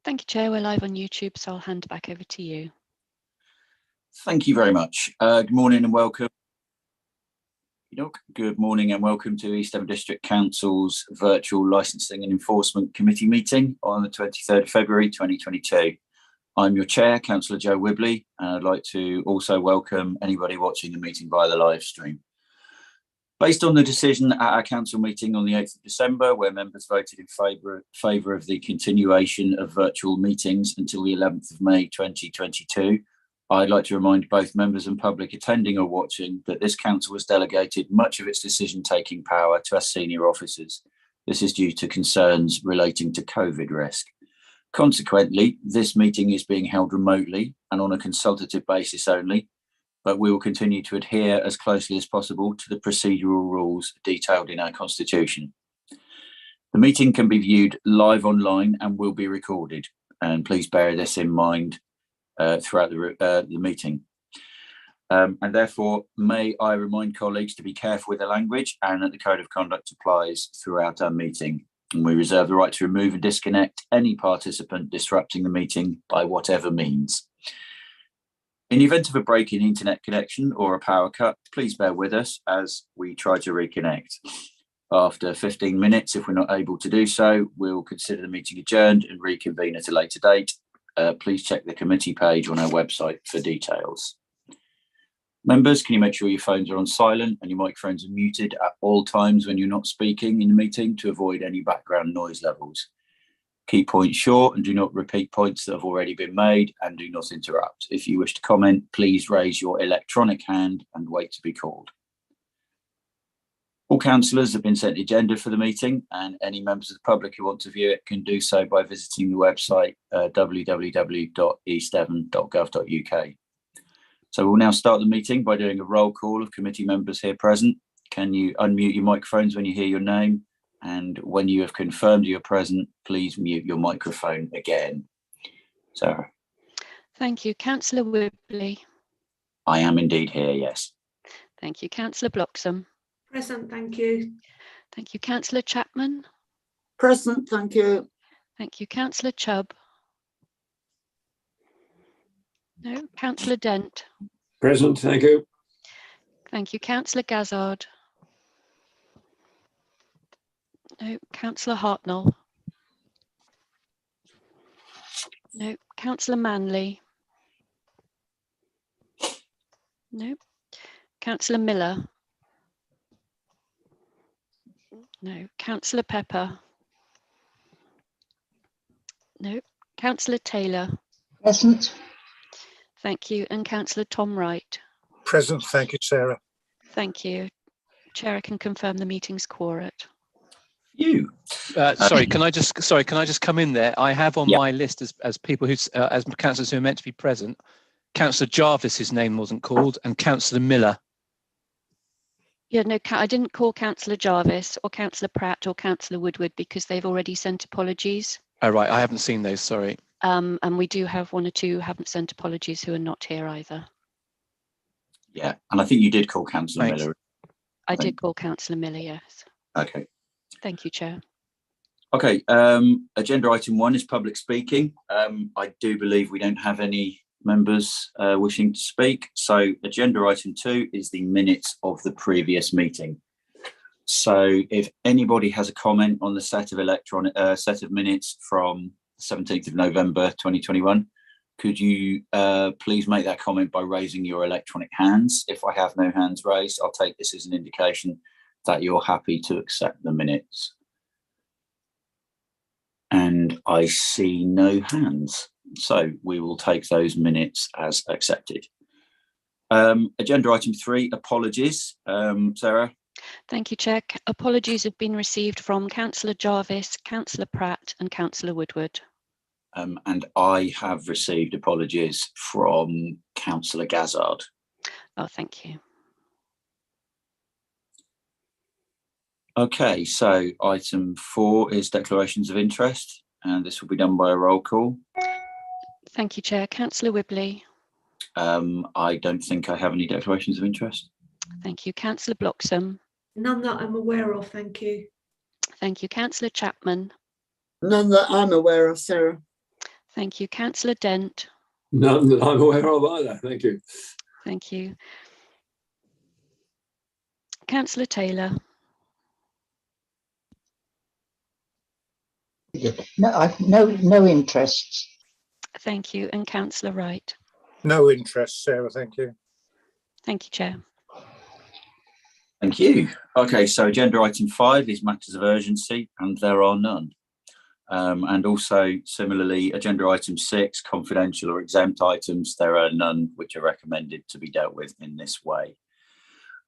Thank you, Chair. We're live on YouTube, so I'll hand back over to you. Thank you very much. Good morning and welcome. Good morning and welcome to East Devon District Council's virtual Licensing and Enforcement Committee meeting on the 23rd of February 2022. I'm your chair, Councillor Joe Wibley, and I'd like to also welcome anybody watching the meeting via the live stream. Based on the decision at our council meeting on the 8th of December, where members voted in favour of the continuation of virtual meetings until the 11th of May 2022, I'd like to remind both members and public attending or watching that this council has delegated much of its decision-taking power to our senior officers. This is due to concerns relating to COVID risk. Consequently, this meeting is being held remotely and on a consultative basis only, but we will continue to adhere as closely as possible to the procedural rules detailed in our constitution. The meeting can be viewed live online and will be recorded, and please bear this in mind throughout the meeting. And therefore, may I remind colleagues to be careful with the language and that the code of conduct applies throughout our meeting. And we reserve the right to remove and disconnect any participant disrupting the meeting by whatever means. In the event of a break in internet connection or a power cut, please bear with us as we try to reconnect. After 15 minutes, if we're not able to do so, we'll consider the meeting adjourned and reconvene at a later date. Please check the committee page on our website for details. Members, can you make sure your phones are on silent and your microphones are muted at all times when you're not speaking in the meeting to avoid any background noise levels? Keep points short and do not repeat points that have already been made, and do not interrupt. If you wish to comment, please raise your electronic hand and wait to be called. All councillors have been sent the agenda for the meeting, and any members of the public who want to view it can do so by visiting the website www.eastdevon.gov.uk. So we'll now start the meeting by doing a roll call of committee members here present. Can you unmute your microphones when you hear your name? And when you have confirmed you're present, please mute your microphone again. Sarah. Thank you. Councillor Wibley. I am indeed here, yes. Thank you. Councillor Bloxham. Present, thank you. Thank you. Councillor Chapman. Present, thank you. Thank you. Councillor Chubb. No. Councillor Dent. Present, thank you. Thank you. Councillor Gazzard. No. Councillor Hartnell. No. Councillor Manley. No. Councillor Miller. No. Councillor Pepper. No. Councillor Taylor. Present. Thank you. And Councillor Tom Wright. Present, thank you, Sarah. Thank you. Chair, I can confirm the meeting's quorate. You. Sorry, can I just come in there? I have on my list as people who, as councillors who are meant to be present, Councillor Jarvis, his name wasn't called, and Councillor Miller. Yeah, no, I didn't call Councillor Jarvis or Councillor Pratt or Councillor Woodward because they've already sent apologies. Oh, right, I haven't seen those, sorry. And we do have one or two who haven't sent apologies who are not here either. Yeah, and I think you did call Councillor Miller. I did call Councillor Miller, yes. Okay. Thank you, Chair. Okay, agenda item 1 is public speaking. I do believe we don't have any members wishing to speak. So agenda item 2 is the minutes of the previous meeting. So if anybody has a comment on the set of minutes from 17th of November 2021, could you please make that comment by raising your electronic hands? If I have no hands raised, I'll take this as an indication that you're happy to accept the minutes. And I see no hands, so we will take those minutes as accepted. Agenda item 3, apologies. Sarah? Thank you, Chair. Apologies have been received from Councillor Jarvis, Councillor Pratt and Councillor Woodward. And I have received apologies from Councillor Gazzard. Oh, thank you. Okay, so item 4 is declarations of interest, and this will be done by a roll call. Thank you, Chair. Councillor Wibley. I don't think I have any declarations of interest. Thank you. Councillor Bloxham. None that I'm aware of, thank you. Thank you. Councillor Chapman. None that I'm aware of, Sarah. Thank you. Councillor Dent. None that I'm aware of either. Thank you. Thank you. Councillor Taylor. No interests. Thank you. And Councillor Wright. No interest, Sarah, thank you. Thank you, Chair. Thank you. Okay, so agenda item 5 is matters of urgency, and there are none. And also similarly, agenda item 6, confidential or exempt items, there are none which are recommended to be dealt with in this way.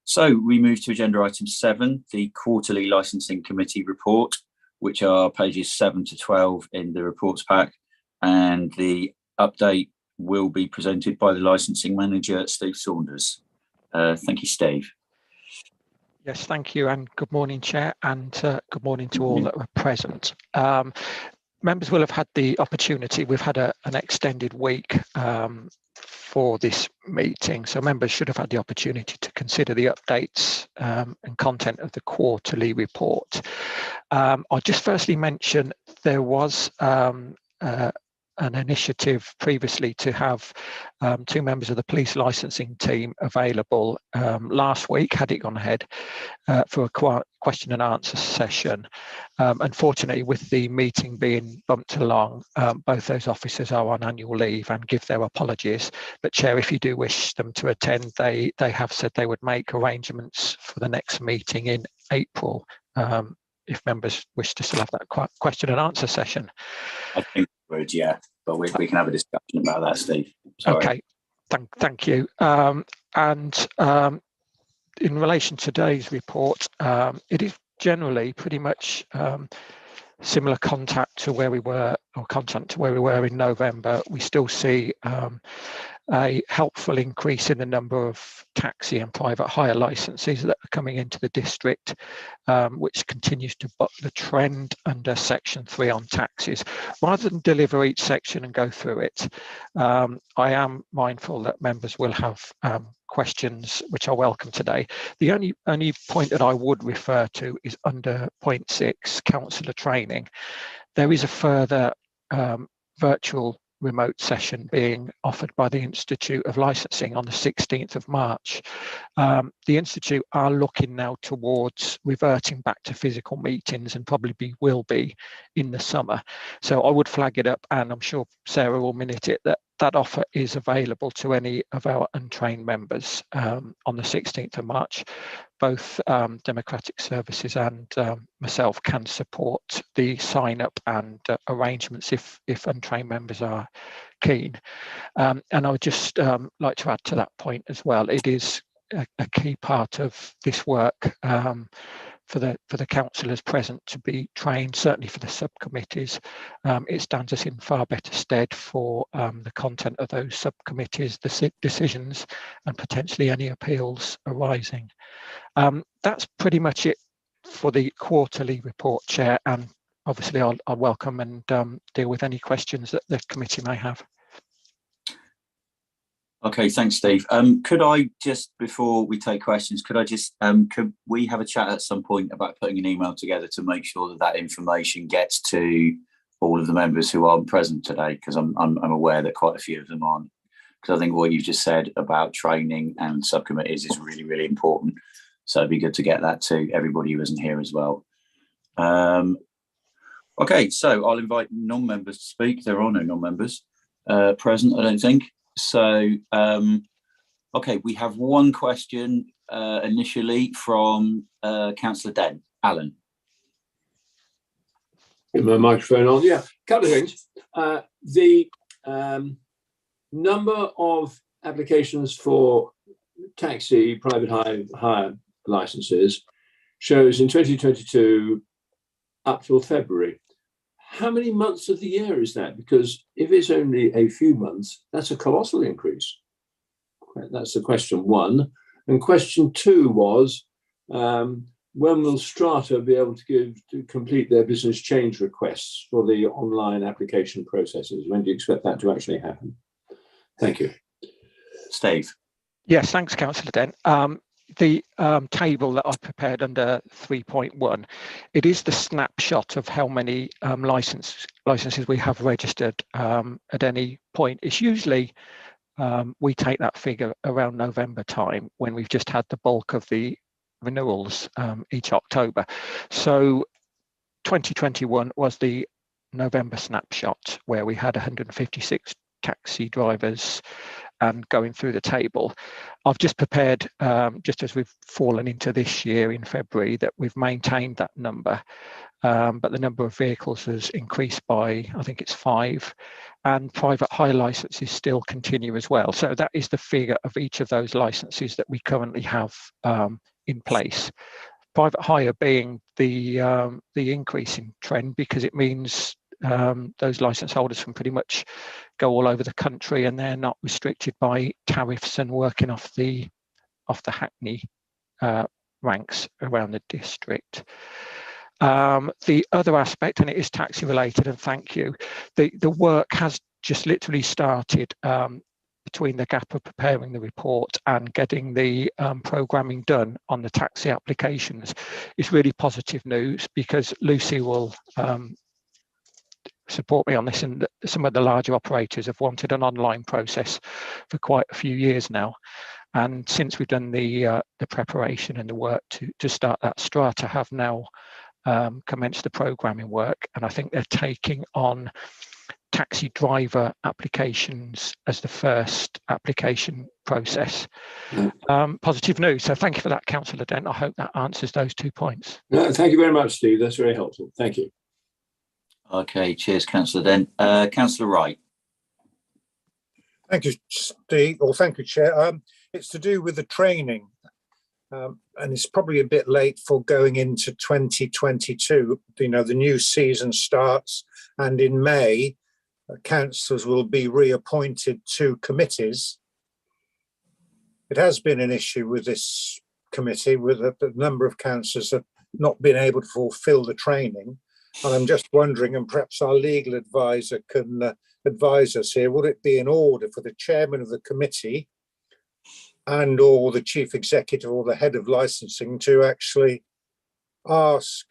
So we move to agenda item 7, the quarterly licensing committee report, which are pages 7 to 12 in the reports pack, and the update will be presented by the licensing manager, Steve Saunders. Thank you, Steve. Yes, thank you, and good morning, Chair, and good morning to all that were present. Members will have had the opportunity, we've had an extended week for this meeting, so members should have had the opportunity to consider the updates and content of the quarterly report. I'll just firstly mention there was an initiative previously to have 2 members of the police licensing team available last week, had it gone ahead, for a question and answer session. Unfortunately, with the meeting being bumped along, both those officers are on annual leave and give their apologies. But Chair, if you do wish them to attend, they have said they would make arrangements for the next meeting in April, if members wish to still have that question and answer session. I think we would, yeah, but we can have a discussion about that, Steve. Sorry. Okay, thank you. In relation to today's report, it is generally pretty much similar content to where we were in November. We still see a helpful increase in the number of taxi and private hire licenses that are coming into the district, which continues to buck the trend under section 3 on taxis. Rather than deliver each section and go through it, I am mindful that members will have questions which are welcome today. The only point that I would refer to is under point 6, councillor training. There is a further virtual remote session being offered by the Institute of Licensing on the 16th of March. The Institute are looking now towards reverting back to physical meetings and probably will be in the summer. So I would flag it up, and I'm sure Sarah will minute it, that offer is available to any of our untrained members on the 16th of March. Both Democratic Services and myself can support the sign up and arrangements if untrained members are keen. And I would just like to add to that point as well, it is a key part of this work for the councillors present to be trained, certainly for the subcommittees. It stands us in far better stead for the content of those subcommittees, the decisions, and potentially any appeals arising. That's pretty much it for the quarterly report, Chair, and obviously I'll welcome and deal with any questions that the committee may have. Okay, thanks, Steve. Could I just, before we take questions, could we have a chat at some point about putting an email together to make sure that information gets to all of the members who aren't present today? Because I'm aware that quite a few of them aren't. Because I think what you've just said about training and subcommittees is really, really important. So it'd be good to get that to everybody who isn't here as well. Okay, so I'll invite non-members to speak. There are no non-members present, I don't think. So, okay, we have one question initially from Councillor Dent. Alan. Get my microphone on. Yeah, couple of things. The number of applications for taxi private hire licenses shows in 2022 up till February. How many months of the year is that? Because if it's only a few months, that's a colossal increase. That's the question one. And question two was, when will Strata be able to complete their business change requests for the online application processes? When do you expect that to actually happen? Thank you. Steve. Yes, thanks, Councillor Dent. the table that I've prepared under 3.1, it is the snapshot of how many licenses we have registered at any point. It's usually, we take that figure around November time when we've just had the bulk of the renewals each October. So 2021 was the November snapshot where we had 156 taxi drivers and going through the table. I've just prepared, just as we've fallen into this year in February, that we've maintained that number, but the number of vehicles has increased by, I think it's 5, and private hire licenses still continue as well. So that is the figure of each of those licenses that we currently have in place. Private hire being the increasing trend, because it means those license holders can pretty much go all over the country and they're not restricted by tariffs and working off the hackney ranks around the district. The other aspect, and it is taxi related, and thank you, the work has just literally started between the gap of preparing the report and getting the programming done on the taxi applications. It's really positive news, because Lucy will support me on this, and some of the larger operators have wanted an online process for quite a few years now. And since we've done the preparation and the work to start that, Strata have now commenced the programming work, and I think they're taking on taxi driver applications as the first application process. Positive news. So thank you for that, Councillor Dent. I hope that answers those 2 points. No, thank you very much, Steve. That's very helpful. Thank you. Okay, cheers, Councillor Dent. Councillor Wright. Thank you, Steve, or thank you, Chair. It's to do with the training, and it's probably a bit late for going into 2022. You know, the new season starts, and in May, councillors will be reappointed to committees. It has been an issue with this committee, with a number of councillors have not been able to fulfil the training. And I'm just wondering, and perhaps our legal advisor can advise us here, would it be in order for the chairman of the committee and or the chief executive or the head of licensing to actually ask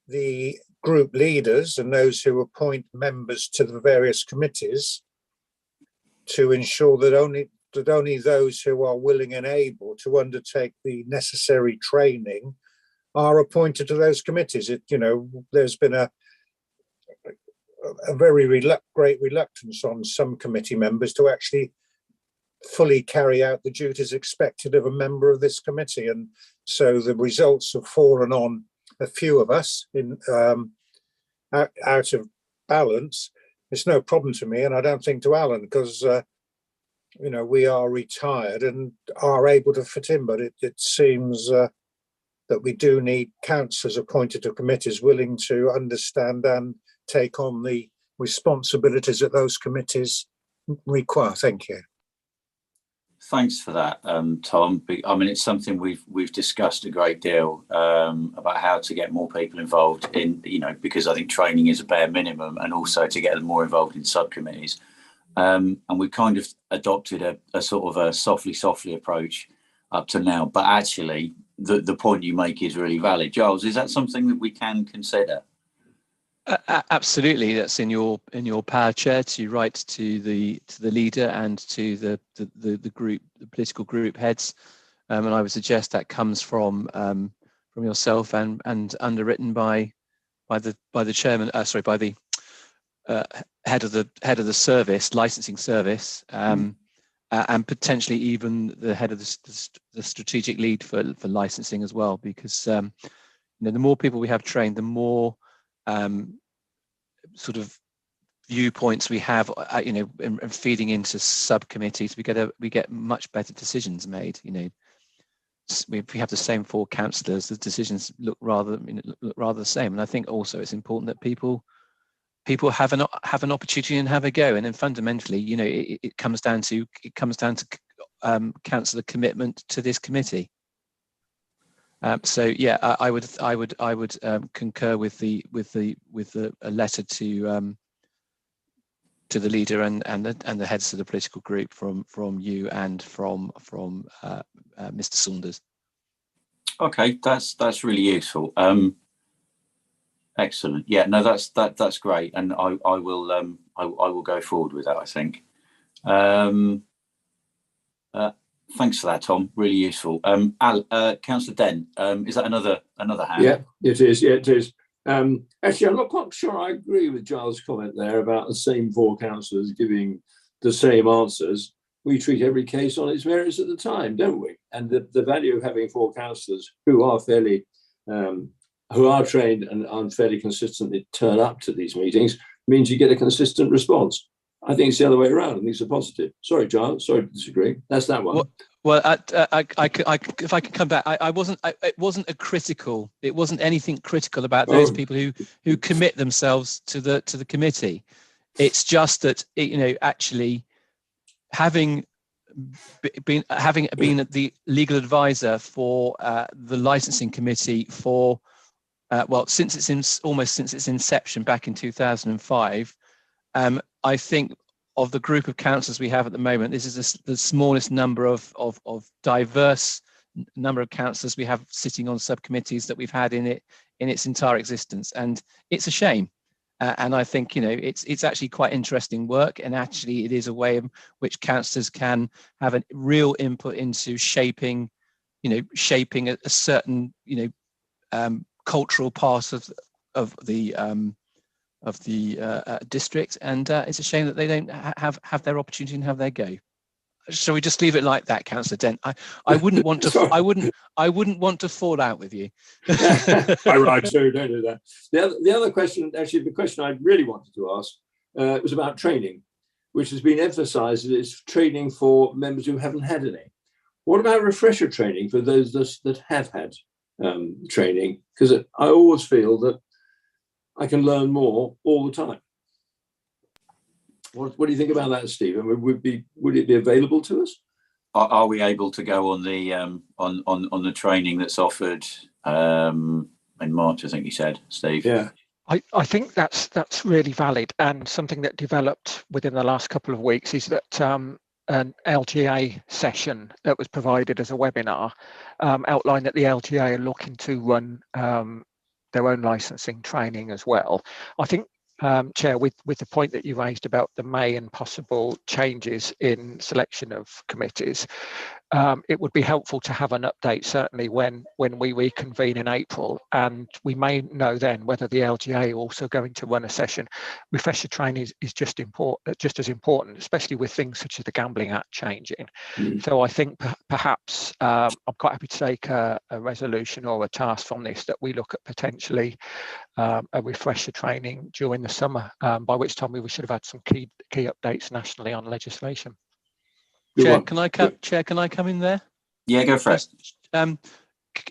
the group leaders and those who appoint members to the various committees to ensure that only those who are willing and able to undertake the necessary training are appointed to those committees? There's been a very great reluctance on some committee members to actually fully carry out the duties expected of a member of this committee, and so the results have fallen on a few of us in out of balance. It's no problem to me, and I don't think to Alan, because we are retired and are able to fit in, but it seems that we do need councillors appointed to committees willing to understand and take on the responsibilities that those committees require. Thank you. Thanks for that, Tom. I mean, it's something we've discussed a great deal about how to get more people involved in, because I think training is a bare minimum, and also to get them more involved in subcommittees. And we've kind of adopted a sort of a softly approach up to now. But actually, the point you make is really valid. Giles, is that something that we can consider? Absolutely, that's in your power, Chair, to write to the leader and to the group, the political group heads, and I would suggest that comes from yourself and underwritten by the chairman, by the head of the service, licensing service, and potentially even the head of the strategic lead for licensing as well, because the more people we have trained, the more sort of viewpoints we have, and feeding into subcommittees, we get much better decisions made. If we have the same 4 councillors, the decisions look rather the same. And I think also it's important that people have an opportunity and have a go. And then fundamentally, it comes down to councillor commitment to this committee. So yeah, I would concur with a letter to to the leader and the heads of the political group from you and from Mr. Saunders. Okay, that's really useful. Excellent. Yeah, no, that's great, and I will go forward with that, I think. Thanks for that, Tom. Really useful. Councillor Dent, is that another hand? Yeah, it is. Yeah, it is. Actually, I'm not quite sure I agree with Giles' comment there about the same 4 councillors giving the same answers. We treat every case on its merits at the time, don't we? And the value of having 4 councillors who are fairly, who are trained and fairly consistently turn up to these meetings means you get a consistent response. I think it's the other way around. I think it's a positive. Sorry, Giles. Sorry to disagree. That's that one. Well, if I could come back, it wasn't a critical. It wasn't anything critical about those people who commit themselves to the committee. It's just that actually having been the legal advisor for the licensing committee for since its inception back in 2005. I think of the group of councillors we have at the moment, this is the smallest number of diverse number of councillors we have sitting on subcommittees that we've had in its entire existence, and it's a shame. And I think it's actually quite interesting work, and actually it is a way in which councillors can have a real input into shaping a certain cultural part of the district, and it's a shame that they don't have their opportunity and have their go. Shall we just leave it like that, Councillor Dent? I wouldn't want to. I wouldn't want to fall out with you. Right, so don't do that. The other question, actually, the question I really wanted to ask was about training, which has been emphasised as training for members who haven't had any. What about refresher training for those that have had training? Because I always feel that I can learn more all the time. What do you think about that, Steve? I mean, would it be available to us? Are we able to go on the on the training that's offered in March? I think you said, Steve. Yeah. I think that's really valid, and something that developed within the last couple of weeks is that an LGA session that was provided as a webinar outlined that the LGA are looking to run their own licensing training as well. I think, Chair, with the point that you raised about the May and possible changes in selection of committees, it would be helpful to have an update, certainly when we reconvene in April, and we may know then whether the LGA are also going to run a session. Refresher training is just as important, especially with things such as the Gambling Act changing. So I think perhaps I'm quite happy to take a resolution or a task from this that we look at potentially a refresher training during the summer, by which time we should have had some key updates nationally on legislation. Chair, can I come in there? Yeah, go for it.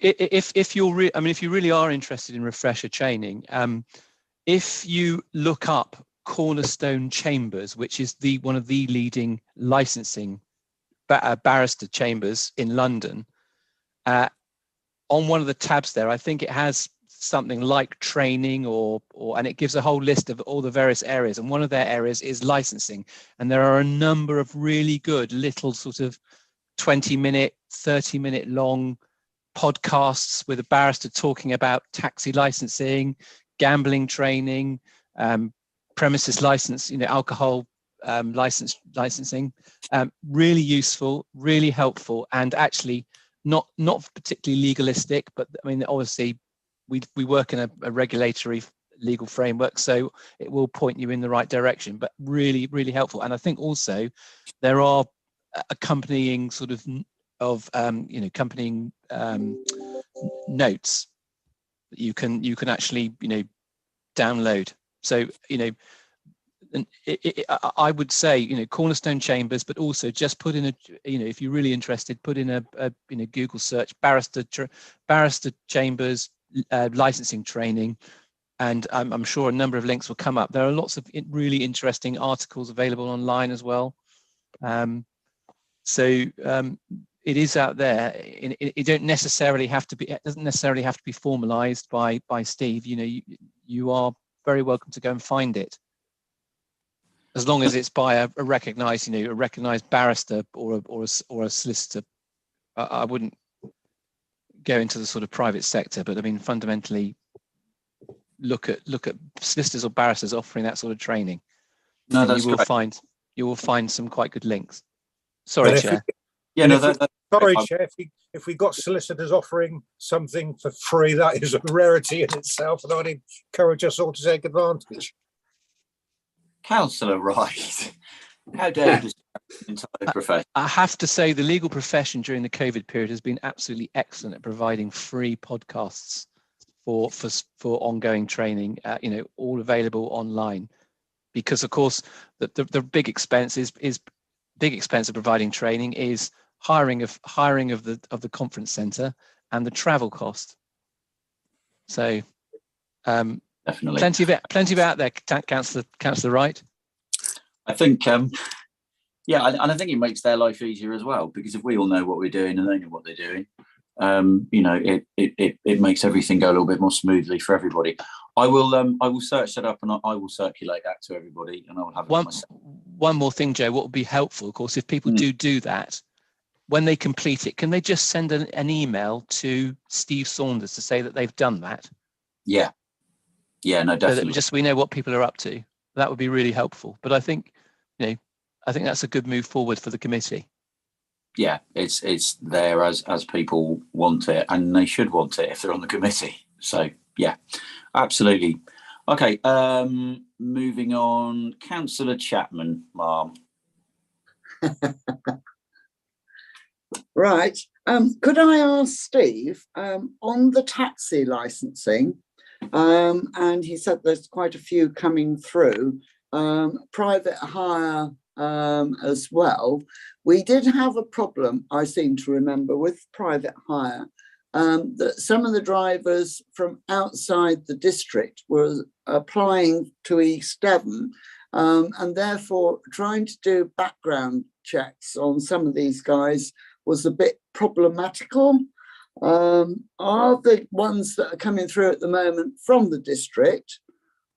If you really are interested in refresher training, if you look up Cornerstone Chambers, which is one of the leading licensing barrister chambers in London, on one of the tabs there, I think it has something like training and it gives a whole list of all the various areas, and one of their areas is licensing, and there are a number of really good little sort of 20-minute 30-minute long podcasts with a barrister talking about taxi licensing, gambling training, premises license, alcohol licensing. Really useful, really helpful, and actually not particularly legalistic, but I mean, obviously we work in a regulatory legal framework, so it will point you in the right direction, but really, really helpful. And I think also there are accompanying sort of accompanying notes that you can actually download. So I would say Cornerstone Chambers, but also just put in if you're really interested, put in a Google search barrister chambers licensing training, and I'm sure a number of links will come up. There are lots of really interesting articles available online as well. So it is out there. It doesn't necessarily have to be formalized by Steve. You are very welcome to go and find it. as long as it's by a recognised, a recognised barrister or a solicitor. I wouldn't go into the sort of private sector, but I mean, fundamentally, look at solicitors or barristers offering that sort of training. No, and that's you will find some quite good links. Sorry, Chair. Chair, if we got solicitors offering something for free, that is a rarity in itself, and I'd encourage us all to take advantage. Councillor Wright, how dare you describe the entire profession? I have to say the legal profession during the COVID period has been absolutely excellent at providing free podcasts for ongoing training, all available online. Because of course the big expense of providing training is hiring of the conference centre and the travel cost. So Definitely plenty of it out there, Councillor Wright. I think and I think it makes their life easier as well, because if we all know what we're doing and they know what they're doing, it makes everything go a little bit more smoothly for everybody. I will search that up and I will circulate that to everybody, and I will have it one more thing, Joe. What would be helpful, of course, if people do that, when they complete it, can they just send an email to Steve Saunders to say that they've done that? Yeah, no, definitely. So that we know what people are up to. That would be really helpful. But I think, that's a good move forward for the committee. Yeah, it's there as people want it, and they should want it if they're on the committee. So yeah, absolutely. Okay, moving on. Councillor Chapman, ma'am. Right. Could I ask Steve on the taxi licensing? And he said there's quite a few coming through. Private hire as well. We did have a problem, I seem to remember, with private hire. That some of the drivers from outside the district were applying to East Devon, and therefore trying to do background checks on some of these guys was a bit problematical. Are the ones that are coming through at the moment from the district,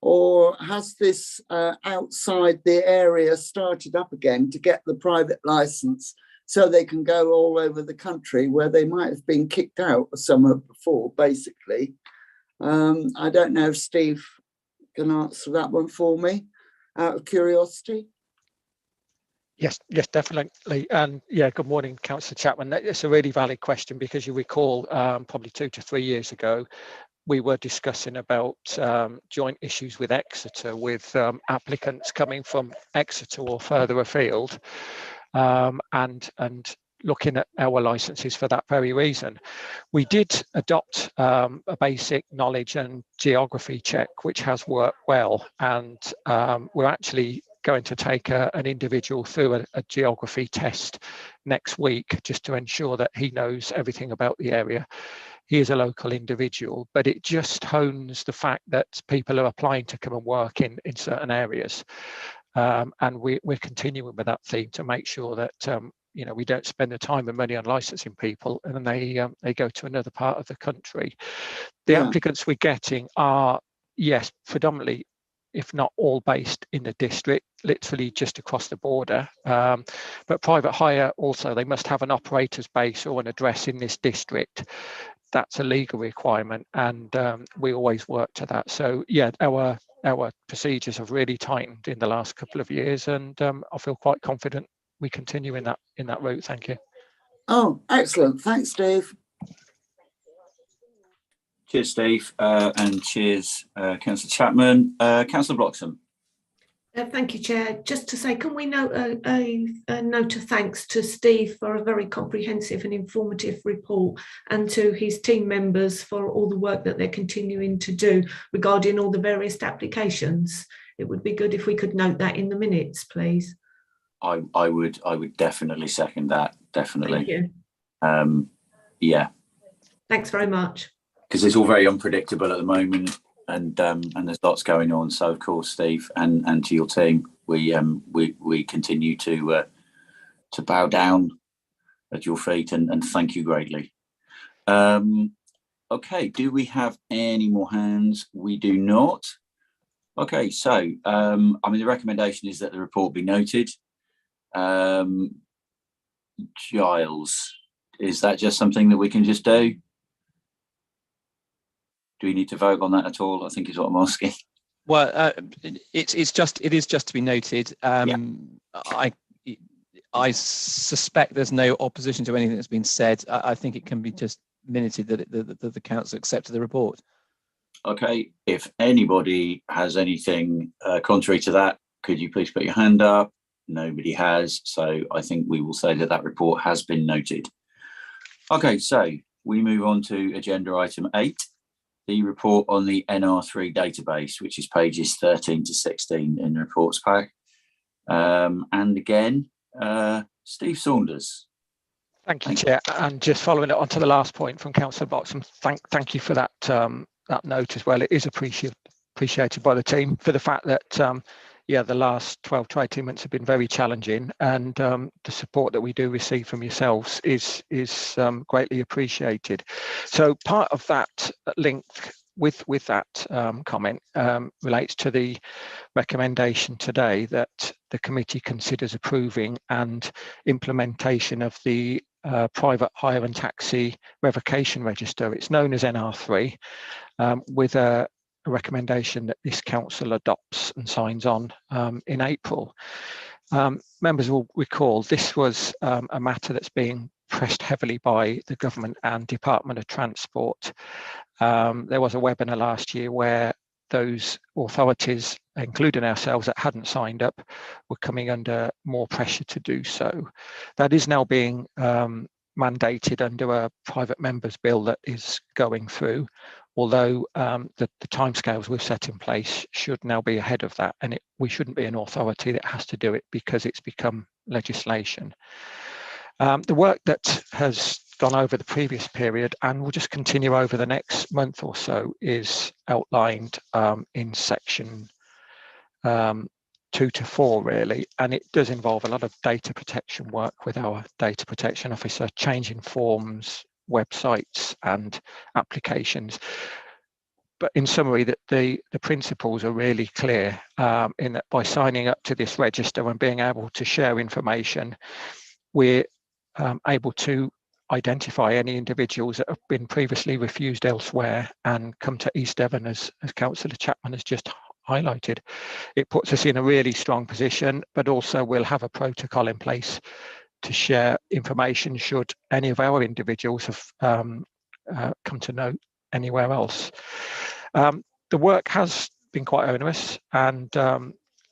or has this outside the area started up again to get the private license so they can go all over the country where they might have been kicked out somewhere before, basically? I don't know if Steve can answer that one for me, out of curiosity. Yes, definitely. And yeah, good morning, Councillor Chapman. It's a really valid question, because you recall probably 2 to 3 years ago, we were discussing about joint issues with Exeter, with applicants coming from Exeter or further afield, and looking at our licenses for that very reason. We did adopt a basic knowledge and geography check, which has worked well, and we're actually going to take an individual through a geography test next week, just to ensure that he knows everything about the area. He is a local individual, but it just hones the fact that people are applying to come and work in certain areas. And we're continuing with that theme to make sure that we don't spend the time and money on licensing people and then they go to another part of the country. The applicants we're getting are, yes, predominantly, if not all, based in the district, literally just across the border. But private hire also, they must have an operator's base or an address in this district. That's a legal requirement, and we always work to that. So yeah, our procedures have really tightened in the last couple of years, and I feel quite confident we continue in that route. Thank you. Oh, excellent. Thanks, Dave. Cheers, Steve, and cheers, Councillor Chapman. Councillor Bloxham. Thank you, Chair. Just to say, can we note a note of thanks to Steve for a very comprehensive and informative report, and to his team members for all the work that they're continuing to do regarding all the various applications. It would be good if we could note that in the minutes, please. I would definitely second that. Definitely. Thank you. Yeah. Thanks very much. Because it's all very unpredictable at the moment, and there's lots going on. So of course, Steve, and to your team, we continue to bow down at your feet and thank you greatly. Okay, do we have any more hands? We do not. Okay, so I mean, the recommendation is that the report be noted. Giles, is that just something that we can just do? Do we need to vote on that at all? I think is what I'm asking. Well, it is just to be noted. I suspect there's no opposition to anything that's been said. I think it can be just minuted that the council accepted the report. Okay, if anybody has anything contrary to that, could you please put your hand up? Nobody has, so I think we will say that that report has been noted. Okay, so we move on to agenda item 8, the report on the NR3 database, which is pages 13 to 16 in the reports pack. And again, Steve Saunders. Thank you, Chair. And just following it on to the last point from Councillor Boxham, thank you for that that note as well. It is appreciated by the team for the fact that the last 12 to 18 months have been very challenging, and the support that we do receive from yourselves is greatly appreciated. So part of that link with that comment relates to the recommendation today that the committee considers approving and implementation of the private hire and taxi revocation register. It's known as NR3, with a recommendation that this council adopts and signs on in April. Members will recall this was a matter that's being pressed heavily by the government and Department of Transport. There was a webinar last year where those authorities, including ourselves that hadn't signed up, were coming under more pressure to do so. That is now being mandated under a private members bill that is going through, although the timescales we've set in place should now be ahead of that, and we shouldn't be an authority that has to do it because it's become legislation. The work that has gone over the previous period and will just continue over the next month or so is outlined in section 2 to 4 really, and it does involve a lot of data protection work with our data protection officer, changing forms, websites and applications. But in summary, that the principles are really clear in that by signing up to this register and being able to share information, we're able to identify any individuals that have been previously refused elsewhere and come to East Devon, as Councillor Chapman has just highlighted. It puts us in a really strong position, but also we'll have a protocol in place to share information should any of our individuals have come to know anywhere else. The work has been quite onerous, and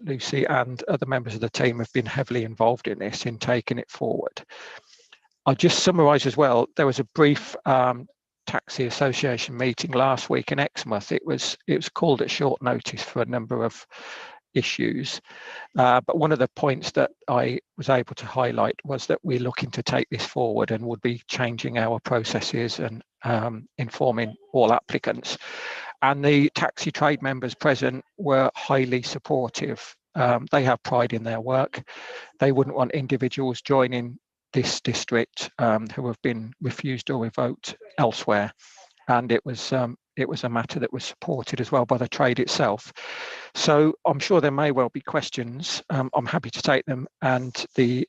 Lucy and other members of the team have been heavily involved in this, in taking it forward. I'll just summarise as well, there was a brief Taxi Association meeting last week in Exmouth. It was called at short notice for a number of issues, but one of the points that I was able to highlight was that we're looking to take this forward and would be changing our processes and informing all applicants. And the taxi trade members present were highly supportive. They have pride in their work. They wouldn't want individuals joining this district who have been refused or revoked elsewhere. And it was a matter that was supported as well by the trade itself. So I'm sure there may well be questions. I'm happy to take them. And the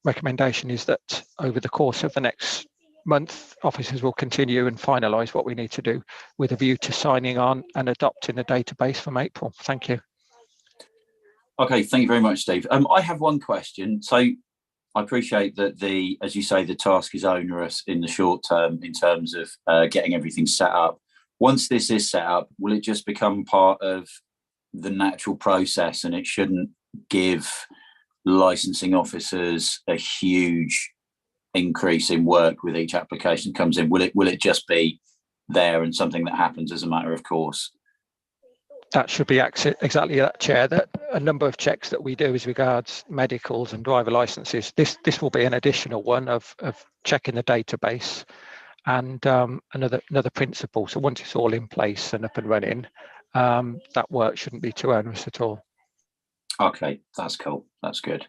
recommendation is that over the course of the next month, officers will continue and finalise what we need to do with a view to signing on and adopting the database from April. Thank you. Okay, thank you very much, Steve. I have one question. So I appreciate that as you say, the task is onerous in the short term in terms of getting everything set up. Once this is set up, will it just become part of the natural process and it shouldn't give licensing officers a huge increase in work with each application that comes in? Will it just be there and something that happens as a matter of course? That should be exactly that, Chair. That a number of checks that we do as regards medicals and driver licenses. This will be an additional one of checking the database and another principle. So once it's all in place and up and running, that work shouldn't be too onerous at all. Okay, that's cool. That's good.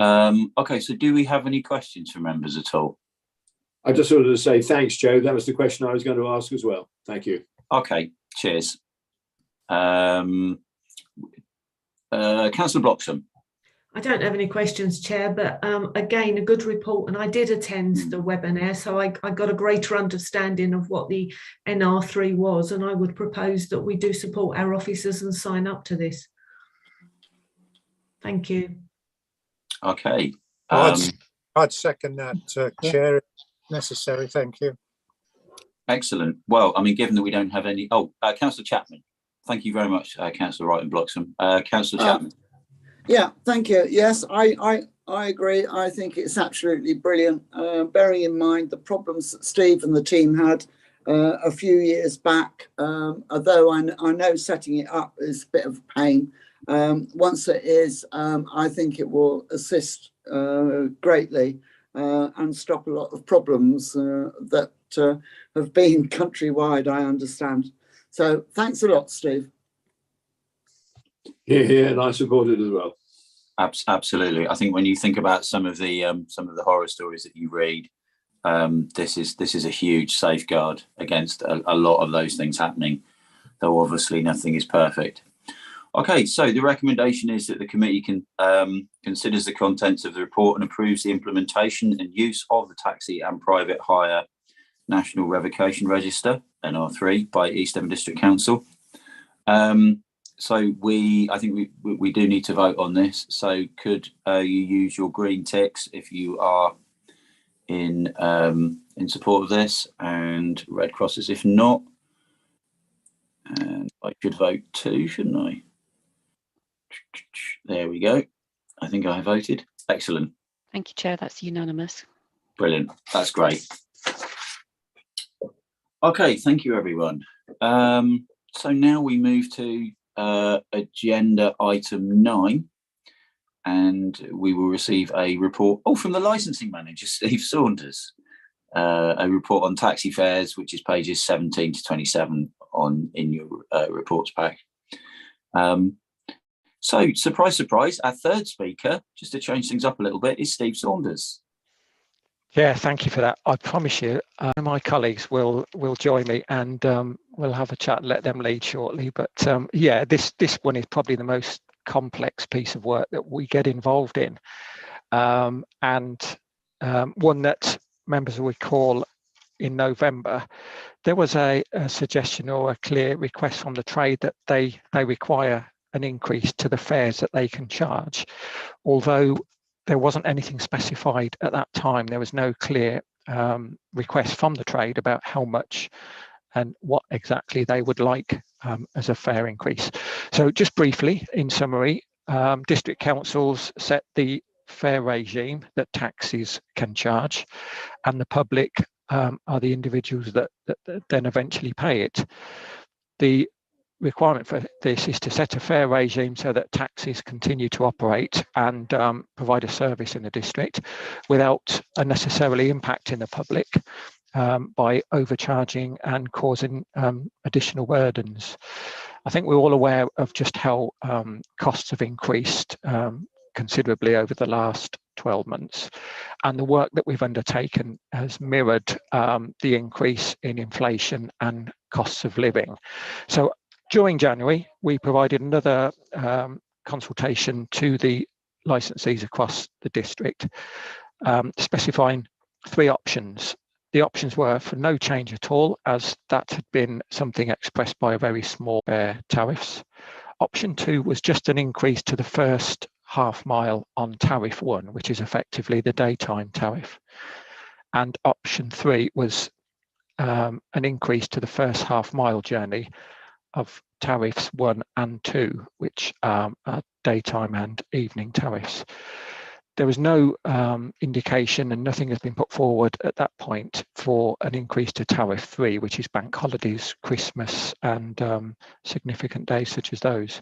Okay, so do we have any questions from members at all? I just wanted to say thanks, Joe. That was the question I was going to ask as well. Thank you. Okay, cheers. Councillor Bloxham. I don't have any questions, Chair, but again, a good report, and I did attend the webinar, so I got a greater understanding of what the NR3 was, and I would propose that we do support our officers and sign up to this. Thank you. Okay. I'd second that, Chair, if necessary. Thank you. Excellent. Well, I mean, given that we don't have any... Oh, Councillor Chapman. Thank you very much, Councillor Wright and Bloxham. Councillor Chapman. Yeah, thank you. Yes, I agree. I think it's absolutely brilliant, bearing in mind the problems that Steve and the team had a few years back, although I know setting it up is a bit of a pain. Once it is, I think it will assist greatly and stop a lot of problems that have been countrywide, I understand. So thanks a lot, Steve. Yeah, and I support it as well. Absolutely. I think when you think about some of the horror stories that you read, this is a huge safeguard against a lot of those things happening, though obviously nothing is perfect. Okay, so the recommendation is that the committee considers the contents of the report and approves the implementation and use of the Taxi and Private Hire National Revocation Register, NR3, by East Devon District Council. So I think we do need to vote on this. So could you use your green ticks if you are in support of this, and red crosses if not. And I should vote too, shouldn't I? There we go. I think I voted. Excellent. Thank you, Chair. That's unanimous. Brilliant. That's great. Okay, thank you, everyone. So now we move to agenda item 9, and we will receive a report from the licensing manager, Steve Saunders, a report on taxi fares, which is pages 17 to 27 in your reports pack. So surprise, surprise, our third speaker, just to change things up a little bit, is Steve Saunders. Yeah, thank you for that. I promise you, my colleagues will join me, and we'll have a chat and let them lead shortly. But yeah, this one is probably the most complex piece of work that we get involved in, and one that members will recall in November, there was a suggestion or a clear request from the trade that they require an increase to the fares that they can charge, although there wasn't anything specified at that time. There was no clear request from the trade about how much and what exactly they would like as a fare increase. So just briefly, in summary, district councils set the fare regime that taxis can charge, and the public are the individuals that then eventually pay it. The requirement for this is to set a fare regime so that taxis continue to operate and provide a service in the district without unnecessarily impacting the public by overcharging and causing additional burdens. I think we're all aware of just how costs have increased considerably over the last 12 months, and the work that we've undertaken has mirrored the increase in inflation and costs of living. So during January, we provided another consultation to the licensees across the district, specifying 3 options. The options were for no change at all, as that had been something expressed by a very small fare tariffs. Option 2 was just an increase to the first half mile on tariff 1, which is effectively the daytime tariff. And option 3 was an increase to the first half mile journey of tariffs 1 and 2, which are daytime and evening tariffs. There was no indication, and nothing has been put forward at that point for an increase to tariff 3, which is bank holidays, Christmas, and significant days such as those.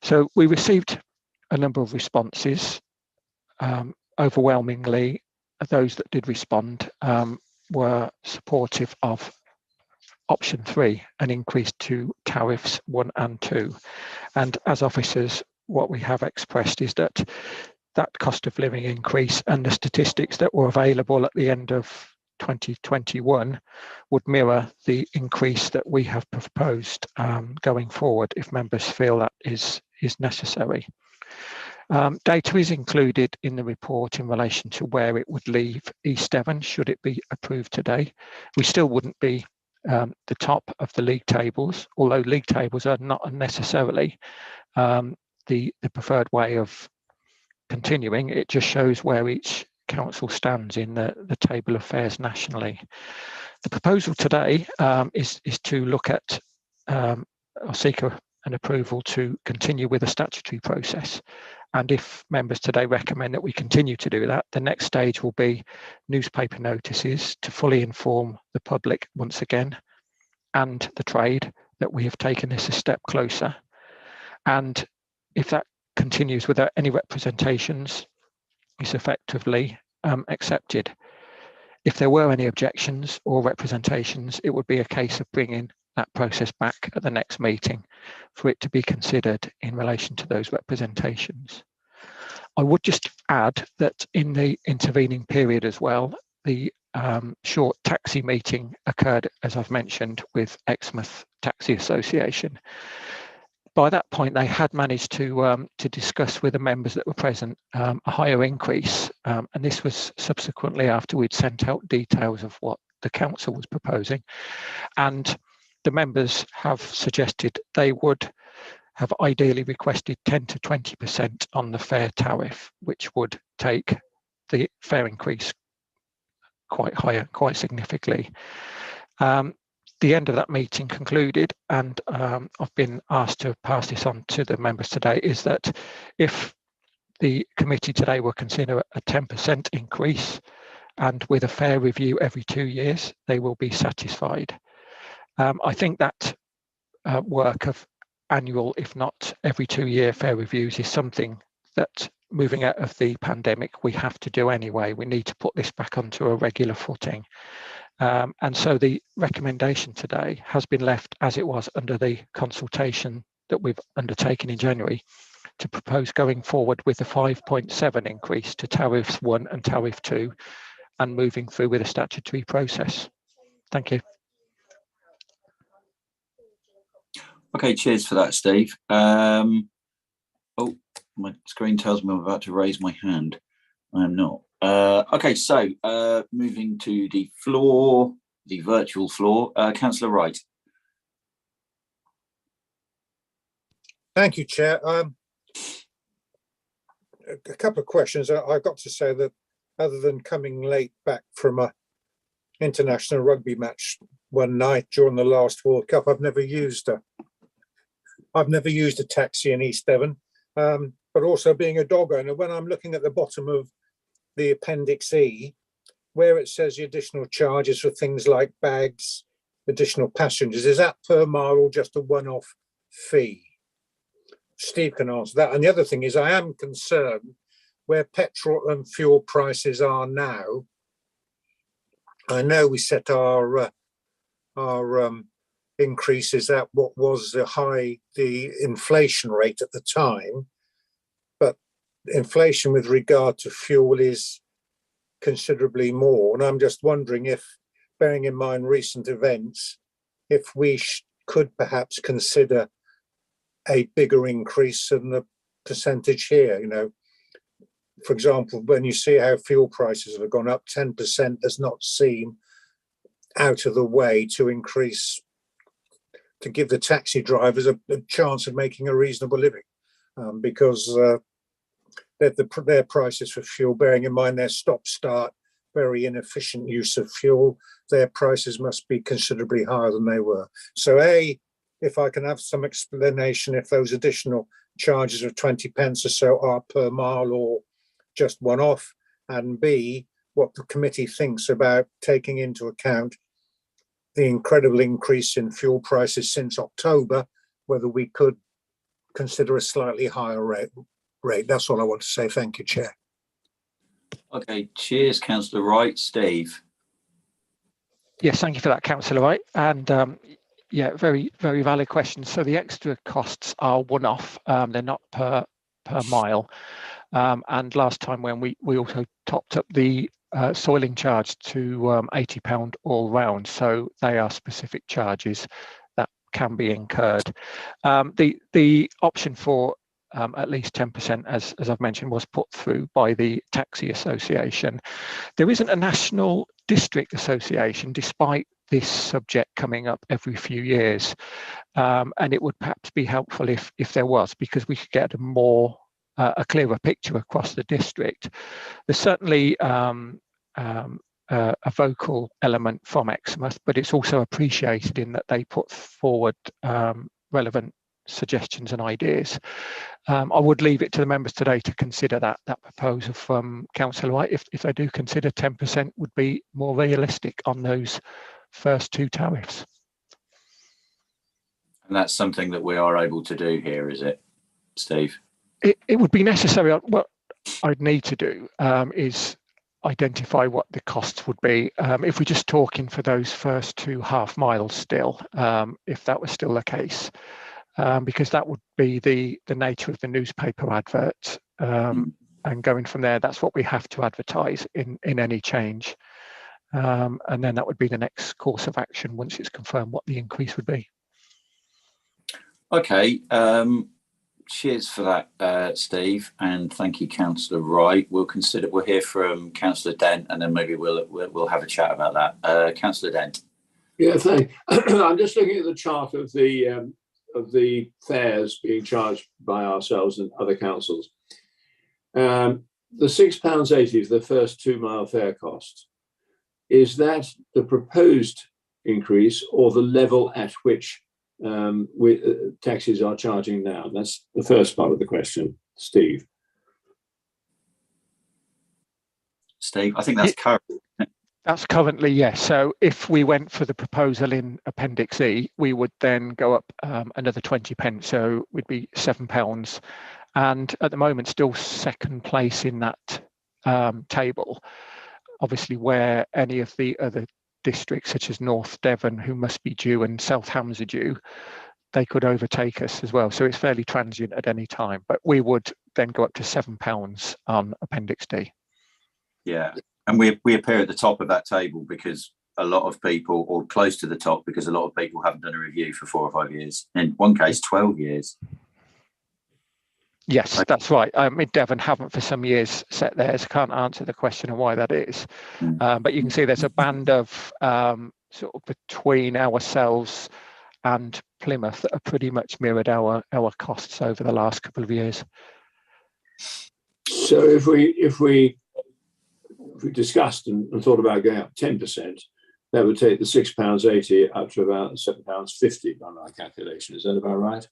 So we received a number of responses. Overwhelmingly, those that did respond were supportive of option 3, an increase to tariffs 1 and 2. And as officers, what we have expressed is that cost of living increase and the statistics that were available at the end of 2021 would mirror the increase that we have proposed going forward if members feel that is necessary. Data is included in the report in relation to where it would leave East Devon should it be approved today. We still wouldn't be the top of the league tables, although league tables are not necessarily the preferred way of continuing. It just shows where each council stands in the table of fares nationally. The proposal today is to look at or seek an approval to continue with a statutory process. And if members today recommend that we continue to do that, the next stage will be newspaper notices to fully inform the public once again and the trade that we have taken this a step closer. And if that continues without any representations, it's effectively accepted. If there were any objections or representations, it would be a case of bringing that process back at the next meeting for it to be considered in relation to those representations. I would just add that in the intervening period as well, the short taxi meeting occurred, as I've mentioned, with Exmouth Taxi Association. By that point, they had managed to discuss with the members that were present a higher increase, and this was subsequently after we'd sent out details of what the council was proposing. And the members have suggested they would have ideally requested 10 to 20% on the fare tariff, which would take the fare increase quite higher, quite significantly. The end of that meeting concluded, and I've been asked to pass this on to the members today, is that if the committee today will consider a 10% increase and with a fare review every 2 years, they will be satisfied. I think that work of annual, if not every 2 year fare reviews is something that moving out of the pandemic we have to do anyway. We need to put this back onto a regular footing. And so the recommendation today has been left as it was under the consultation that we've undertaken in January to propose going forward with the 5.7 increase to tariffs 1 and tariff 2 and moving through with a statutory process. Thank you. Okay, cheers for that, Steve. Oh, my screen tells me I'm about to raise my hand. I am not. Okay, so moving to the floor, the virtual floor, Councillor Wright. Thank you, Chair. A couple of questions. I've got to say that other than coming late back from a international rugby match one night during the last World Cup, I've never used a taxi in East Devon. But also being a dog owner, when I'm looking at the bottom of the Appendix E, where it says the additional charges for things like bags, additional passengers, is that per mile or just a one-off fee? Steve can answer that. And the other thing is, I am concerned where petrol and fuel prices are now. I know we set our increases at what was the inflation rate at the time, but inflation with regard to fuel is considerably more. And I'm just wondering if, bearing in mind recent events, if we could perhaps consider a bigger increase in the percentage here. You know, for example, when you see how fuel prices have gone up, 10% does not seem out of the way to increase, to give the taxi drivers a chance of making a reasonable living, because their prices for fuel, bearing in mind their stop-start, very inefficient use of fuel, their prices must be considerably higher than they were. So if I can have some explanation if those additional charges of 20 pence or so are per mile or just one-off, and B, what the committee thinks about taking into account the incredible increase in fuel prices since October, whether we could consider a slightly higher rate. That's all I want to say. Thank you, Chair. Okay, cheers, Councillor Wright. Steve. Yes, thank you for that, Councillor Wright. And yeah, very, very valid question. So the extra costs are one-off. They're not per mile. And last time when we also topped up the soiling charge to £80 all round. So they are specific charges that can be incurred. The option for at least 10%, as I've mentioned, was put through by the Taxi Association. There isn't a national district association, despite this subject coming up every few years. And it would perhaps be helpful if there was, because we could get a clearer picture across the district. There's certainly a vocal element from Exmouth, but it's also appreciated in that they put forward relevant suggestions and ideas. I would leave it to the members today to consider that proposal from Councillor White, if they do consider 10% would be more realistic on those first two tariffs. And that's something that we are able to do here, is it, Steve? It would be necessary. What I'd need to do is identify what the costs would be if we're just talking for those first 2.5 miles still, if that was still the case, because that would be the nature of the newspaper advert. And going from there, that's what we have to advertise in any change. And then that would be the next course of action once it's confirmed what the increase would be. Okay, cheers for that, Steve, and thank you, Councillor Wright. We'll hear from Councillor Dent, and then maybe we'll have a chat about that. Councillor Dent. Yeah, thanks. I'm just looking at the chart of the fares being charged by ourselves and other councils. The £6.80 is the first 2 mile fare cost. Is that the proposed increase or the level at which taxis are charging now? That's the first part of the question, Steve. Steve, I think that's current. That's currently, yes. So if we went for the proposal in Appendix E, we would then go up another 20p, so we'd be £7. And at the moment, still second place in that table. Obviously, where any of the other districts, such as North Devon, who must be due, and South Hams are due, they could overtake us as well. So it's fairly transient at any time. But we would then go up to £7 on Appendix D. Yeah, and we appear at the top of that table because a lot of people, or close to the top, because a lot of people haven't done a review for 4 or 5 years. In one case, 12 years. Yes, that's right. Mid Devon haven't for some years set theirs. I can't answer the question of why that is. But you can see there's a band of sort of between ourselves and Plymouth that are pretty much mirrored our costs over the last couple of years. So if we discussed and thought about going up 10%, that would take the £6.80 up to about £7.50 on our calculation. Is that about right?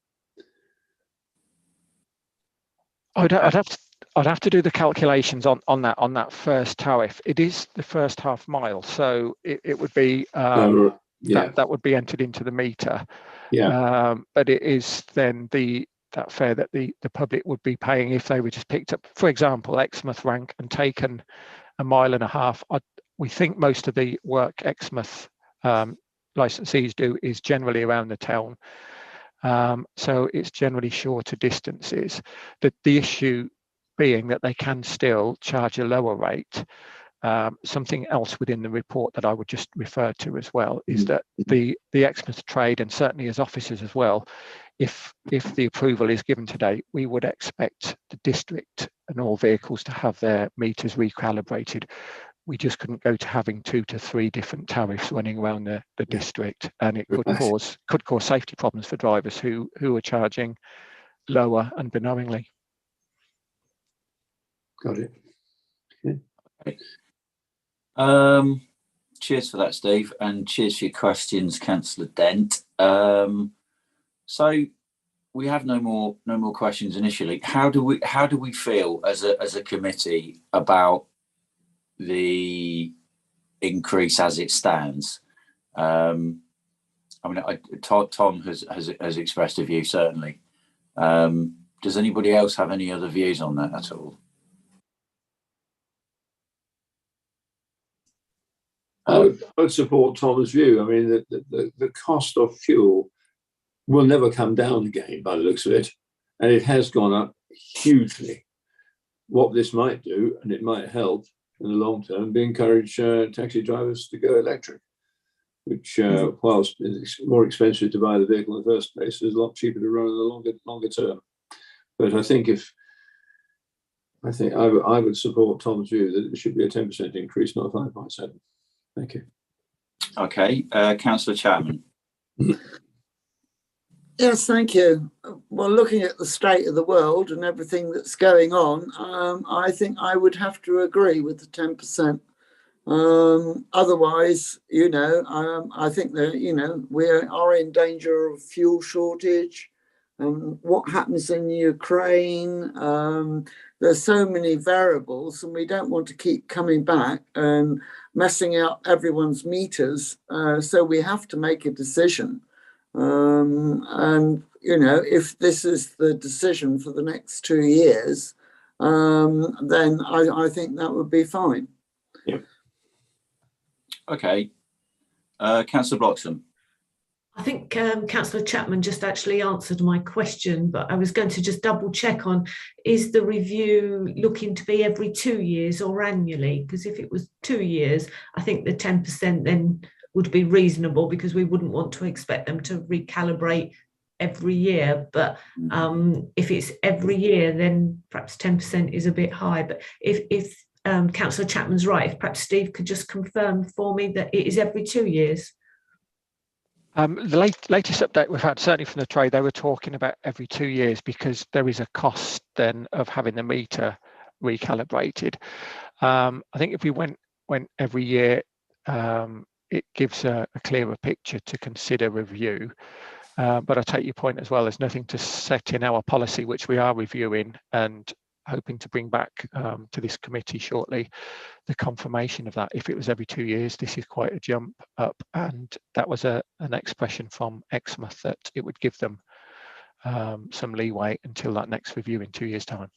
I'd have to do the calculations on that first tariff. It is the first half mile, so it would be that would be entered into the meter. Yeah. But it is then that fare that the public would be paying if they were just picked up, for example, Exmouth rank and taken 1.5 miles. We think most of the work Exmouth licensees do is generally around the town. So it's generally shorter distances. The issue being that they can still charge a lower rate. Something else within the report that I would just refer to as well is that the Exmouth trade, and certainly as officers as well, if the approval is given today, we would expect the district and all vehicles to have their meters recalibrated. We just couldn't go to having 2 to 3 different tariffs running around the district, and it could cause safety problems for drivers who are charging lower unbeknowingly. Got it. Okay. Cheers for that, Steve, and cheers for your questions, Councillor Dent. So we have no more questions initially. How do we feel as a committee about the increase as it stands? I mean, Tom has expressed a view, certainly. Does anybody else have any other views on that at all? I would support Tom's view. I mean, the cost of fuel will never come down again by the looks of it, and it has gone up hugely. What this might do, and it might help, in the long term, be encourage taxi drivers to go electric, which, whilst it's more expensive to buy the vehicle in the first place, is a lot cheaper to run in the longer term. But I think I would support Tom's view that it should be a 10% increase, not 5.7. Thank you. Okay, Councillor Chapman. Yes, thank you. Well, looking at the state of the world and everything that's going on, I think I would have to agree with the 10%. Otherwise, I think that, we are in danger of fuel shortage. What happens in Ukraine? There's so many variables, and we don't want to keep coming back and messing up everyone's meters. So we have to make a decision. And if this is the decision for the next 2 years, then I think that would be fine. Yep. Okay. Councillor Bloxham. I think Councillor Chapman just actually answered my question, but I was going to just double check on, is the review looking to be every 2 years or annually? Because if it was 2 years, I think the 10% then would be reasonable, because we wouldn't want to expect them to recalibrate every year. But if it's every year, then perhaps 10% is a bit high. But if Councillor Chapman's right, if perhaps Steve could just confirm for me that it is every 2 years. The latest update we've had, certainly from the trade, they were talking about every 2 years, because there is a cost then of having the meter recalibrated. I think if we went every year, it gives a clearer picture to consider review. But I take your point as well. There's nothing to set in our policy, which we are reviewing and hoping to bring back to this committee shortly, the confirmation of that. If it was every 2 years, this is quite a jump up, and that was an expression from Exmouth that it would give them some leeway until that next review in 2 years' time.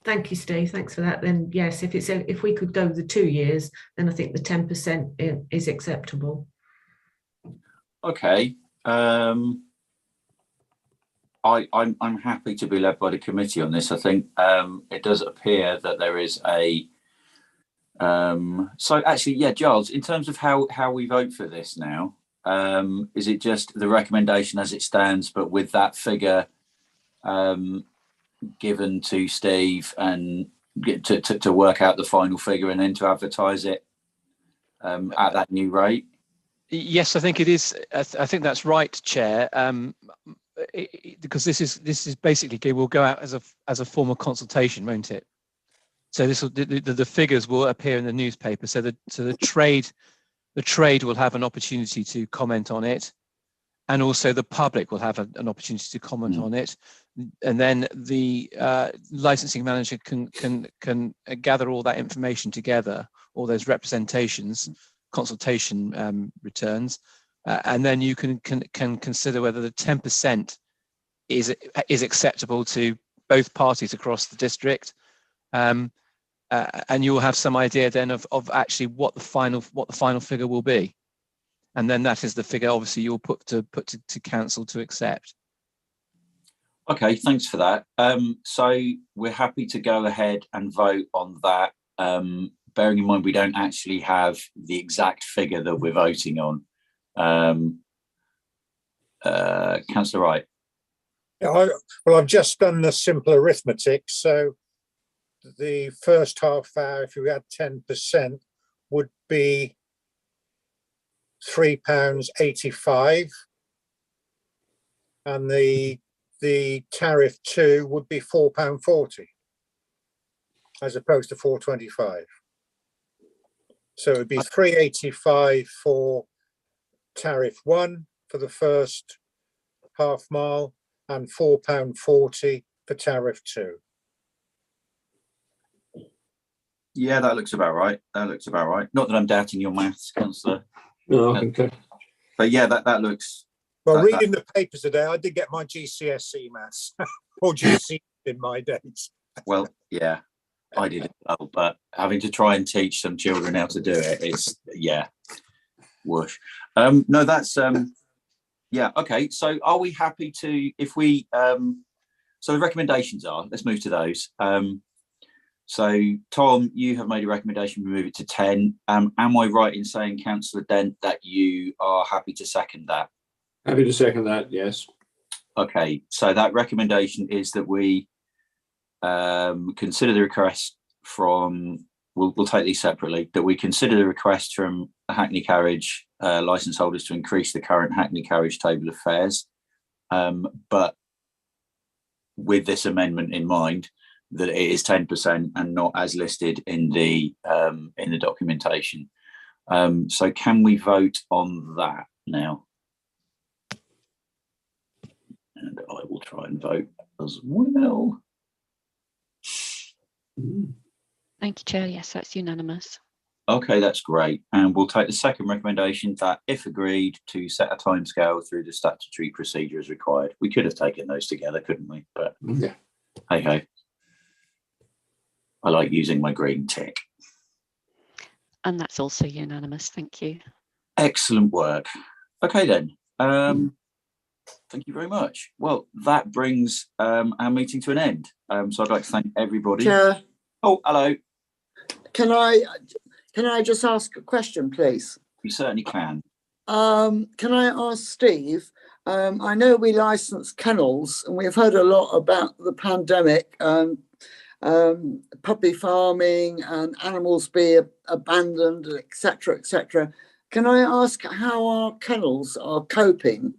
Thank you, Steve. Thanks for that. Then yes, if we could go the 2 years, then I think the 10% is acceptable. Okay. I'm happy to be led by the committee on this. I think it does appear that there is a so actually, yeah, Giles, in terms of how we vote for this now, is it just the recommendation as it stands, but with that figure given to Steve and get to work out the final figure and then to advertise it at that new rate? Yes, I think it is. I think that's right, Chair. Because this is basically will go out as a form of consultation, won't it? So this will the figures will appear in the newspaper. So the trade will have an opportunity to comment on it, and also the public will have an opportunity to comment on it, and then the licensing manager can gather all that information together, all those representations, consultation returns, and then you can consider whether the 10% is acceptable to both parties across the district, and you'll have some idea then of actually what the final figure will be, and then that is the figure obviously you'll put to council to accept. Okay, thanks for that. So we're happy to go ahead and vote on that. Bearing in mind we don't actually have the exact figure that we're voting on. Councillor Wright. Yeah, I've just done the simple arithmetic. So the first half hour, if you had 10%, would be £3.85, and the tariff 2 would be £4.40, as opposed to £4.25. So it would be £3.85 for tariff 1 for the first half mile, and £4.40 for tariff 2. Yeah, that looks about right. That looks about right. Not that I'm doubting your maths, Councillor. No, okay. But yeah, that looks. Well, reading the papers today, I did get my GCSE maths or GC in my days. Well, yeah, I did as well, but having to try and teach some children how to do it, it's whoosh. No, that's yeah, okay. So are we happy to, if we so the recommendations are, let's move to those. So, Tom, you have made a recommendation to move it to 10. Am I right in saying, Councillor Dent, that you are happy to second that? Happy to second that, yes. Okay, so that recommendation is that we consider the request from, we'll take these separately, that we consider the request from Hackney Carriage licence holders to increase the current Hackney Carriage table of fares, but with this amendment in mind, that it is 10% and not as listed in the documentation. So can we vote on that now? And I will try and vote as well. Thank you, Chair. Yes, that's unanimous. Okay, that's great. And we'll take the second recommendation that, if agreed, to set a timescale through the statutory procedure as required. We could have taken those together, couldn't we? But yeah, hey ho. I like using my green tick. And that's also unanimous. Thank you. Excellent work. Okay then. Thank you very much. Well, that brings our meeting to an end. So I'd like to thank everybody. Chair, Oh, hello. can I just ask a question, please? You certainly can. Can I ask Steve? I know we license kennels, and we've heard a lot about the pandemic, puppy farming and animals being abandoned, etc., etc. Can I ask how our kennels are coping?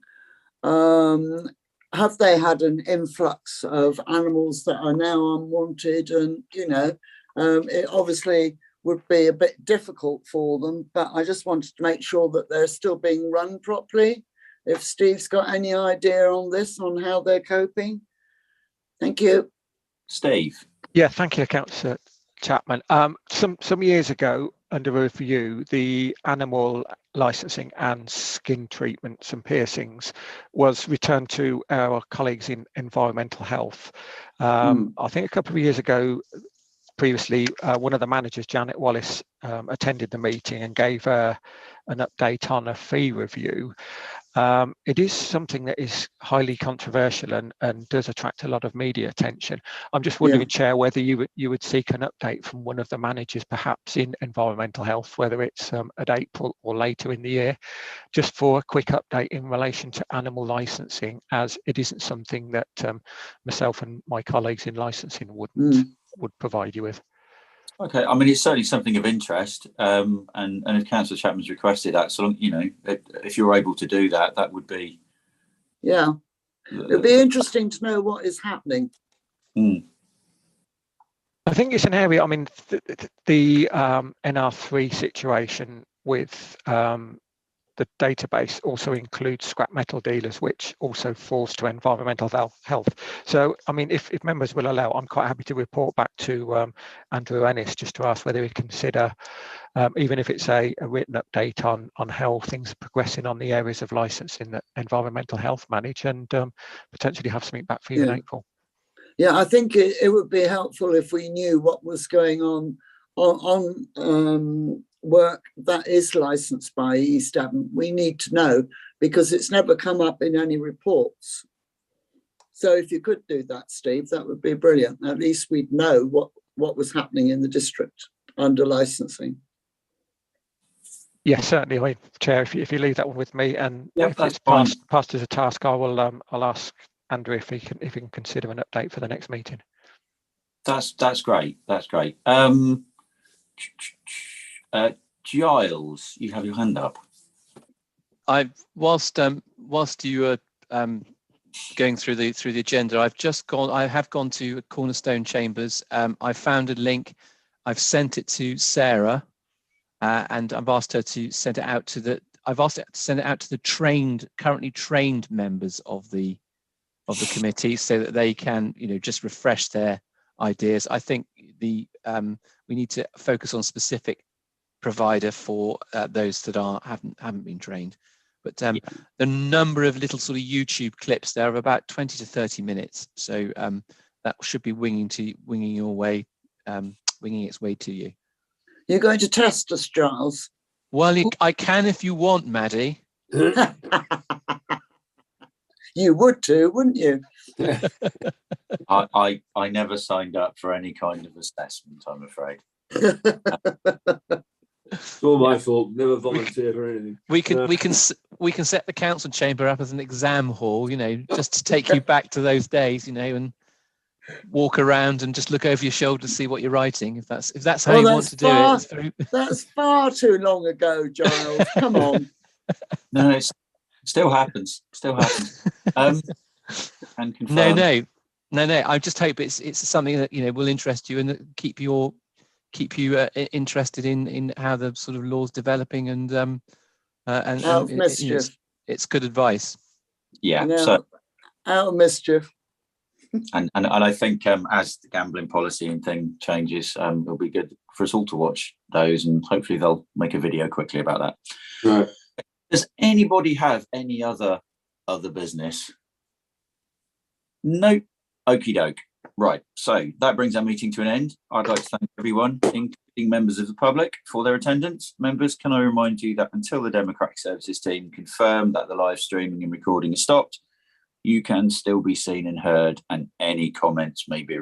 Have they had an influx of animals that are now unwanted? And, you know, it obviously would be a bit difficult for them, but I just wanted to make sure that they're still being run properly. If Steve's got any idea on this, on how they're coping. Thank you. Steve. Yeah, thank you, Councillor Chapman. Some years ago, under review, the animal licensing and skin treatments and piercings was returned to our colleagues in environmental health. I think a couple of years ago, previously, one of the managers, Janet Wallace, attended the meeting and gave an update on a fee review. It is something that is highly controversial and does attract a lot of media attention. I'm just wondering, Chair, whether you would seek an update from one of the managers, perhaps in environmental health, whether it's at April or later in the year, just for a quick update in relation to animal licensing, as it isn't something that myself and my colleagues in licensing would provide you with. Okay, I mean, it's certainly something of interest, and if Councillor Chapman's requested that, so long, you know, if you're able to do that, that would be. Yeah, it'd be interesting to know what is happening. I think it's an area. I mean, the NR3 situation with the database also includes scrap metal dealers, which also falls to environmental health. So, I mean, if members will allow, I'm quite happy to report back to Andrew Ennis just to ask whether we consider, even if it's a written update on how things are progressing on the areas of licensing that environmental health manage, and potentially have something back for you in April. Yeah, I think it would be helpful if we knew what was going on work that is licensed by East Devon. We need to know, because it's never come up in any reports. So if you could do that, Steve, that would be brilliant. At least we'd know what was happening in the district under licensing. Yes, certainly. I mean, Chair, if you leave that one with me, and if it's passed as a task, I'll ask Andrew if he can consider an update for the next meeting. That's great. That's great. Giles, you have your hand up. Whilst you were going through the agenda, I have gone to Cornerstone Chambers. I found a link. I've sent it to Sarah, and I've asked her to send it out to the currently trained members of the committee, so that they can, you know, just refresh their ideas. I think we need to focus on specific provider for those that haven't been trained. But the number of little sort of YouTube clips there of about 20 to 30 minutes. So that should be winging its way to you. You're going to test us, Giles? Well, I can if you want, Maddie. You would too, wouldn't you? I never signed up for any kind of assessment, I'm afraid. It's all my fault. Never volunteered or anything. We can set the council chamber up as an exam hall, just to take you back to those days, and walk around and just look over your shoulder to see what you're writing. If that's how you want to do it. That's far too long ago, Giles. Come on. No, it still happens. And confirm. No. I just hope it's something that will interest you and that keep you interested in how the sort of law's developing and Out of mischief. It's good advice. Yeah. So out of mischief. And I think as the gambling policy and thing changes, it'll be good for us all to watch those, and hopefully they'll make a video quickly about that. Right. Does anybody have any other business? No. Okie doke. Right. So that brings our meeting to an end. I'd like to thank everyone, including members of the public, for their attendance. Members, can I remind you that until the Democratic Services team confirm that the live streaming and recording is stopped, you can still be seen and heard, and any comments may be